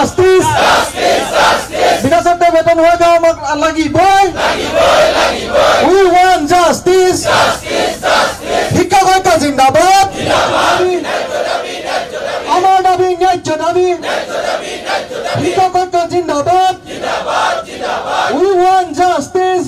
justice বিনা শর্তে বেতন হয়ে যাওয়া আমাক লাগিবই উই ওয়ান্ট জাস্টিস শিক্ষক জিন্দাবাদ আমার দাবি ন্যায্য দাবি শিক্ষক জিন্দাবাদ উই ওয়ান্ট জাস্টিস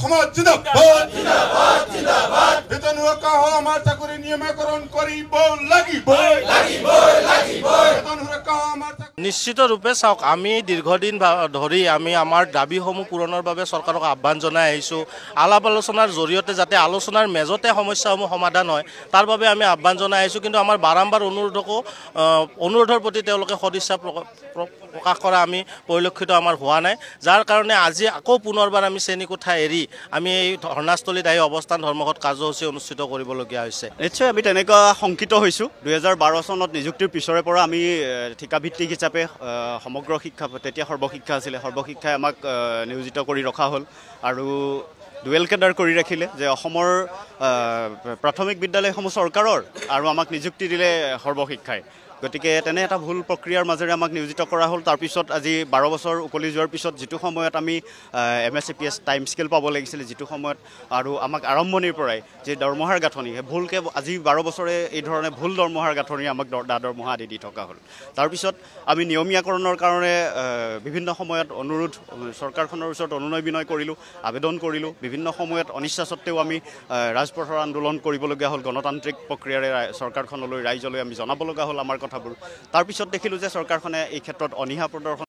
সমাজ জিন্দাবাদ বেতন হকা আমার চাকরি নিয়মীকরণ করিব লাগিব বেতন হকা আমার নিশ্চিত রূপে চাওক আমি দীর্ঘদিন ধৰি আমি আমাৰ দাবীসমূহ পূৰণৰ বাবে চৰকাৰক আহ্বান জনাই আহিছোঁ আলাপ আলোচনাৰ জৰিয়তে যাতে আলোচনাৰ মেজতে সমস্যাসমূহ সমাধান হয় তাৰ বাবে আমি আহ্বান জনাই আহিছোঁ কিন্তু আমাৰ বাৰম্বাৰ অনুৰোধৰ প্ৰতি তেওঁলোকে সদিচ্ছা প্ৰকাশ কৰা আমি পৰিলক্ষিত আমাৰ হোৱা নাই যাৰ কাৰণে আজি আকৌ পুনৰবাৰ আমি শ্ৰেণীকোঠা এৰি আমি এই ধৰ্ণাস্থলীত আহি অৱস্থান ধৰ্মঘট কাৰ্যসূচী অনুষ্ঠিত কৰিবলগীয়া হৈছে নিশ্চয় আমি তেনেকুৱা শংকিত হৈছোঁ 2012 চনত নিযুক্তিৰ পিছৰে পৰা আমি ঠিকাভিত্তিক হিচাপে সমগ্ৰ শিক্ষা তেতিয়া সৰ্বশিক্ষা আছিলে সৰ্বশিক্ষাই আমাক নিয়োজিত কৰি ৰখা হ'ল আৰু ডুৱেল কেডাৰ কৰি ৰাখিলে যে অসমৰ প্ৰাথমিক বিদ্যালয়সমূহ চৰকাৰৰ আৰু আমাক নিযুক্তি দিলে সৰ্বশিক্ষাই গতিকে তেনে এটা ভুল প্ৰক্ৰিয়াৰ মাজেৰে আমাক নিয়োজিত কৰা হ'ল তাৰপিছত আজি 12 বছৰ উকলি যোৱাৰ পিছত যিটো সময়ত আমি MSCPS টাইম স্কেল পাব লাগিছিলে যিটো সময়ত আৰু আমাক আৰম্ভণিৰ পৰাই যে দৰমহাৰ গাঁথনি ভুলকৈ আজি 12 বছৰে এই ধৰণে ভুল দৰমহাৰ গাঁথনি আমাক দৰমহা আদি দি থকা হ'ল তাৰপিছত আমি নিয়মীয়াকৰণৰ কাৰণে বিভিন্ন সময়ত অনুৰোধ চৰকাৰখনৰ ওচৰত অনুনয় বিনয় কৰিলোঁ আবেদন কৰিলোঁ বিভিন্ন সময়ত অনিচ্ছা সত্ত্বেও আমি ৰাজপথৰ আন্দোলন কৰিবলগীয়া হ'ল গণতান্ত্ৰিক প্ৰক্ৰিয়াৰে চৰকাৰখনলৈ ৰাইজলৈ আমি জনাব লগা হ'ল আমাৰ কথাবোৰ তাৰপিছত দেখিলোঁ যে চৰকাৰখনে এই ক্ষেত্ৰত অনীহা প্ৰদৰ্শন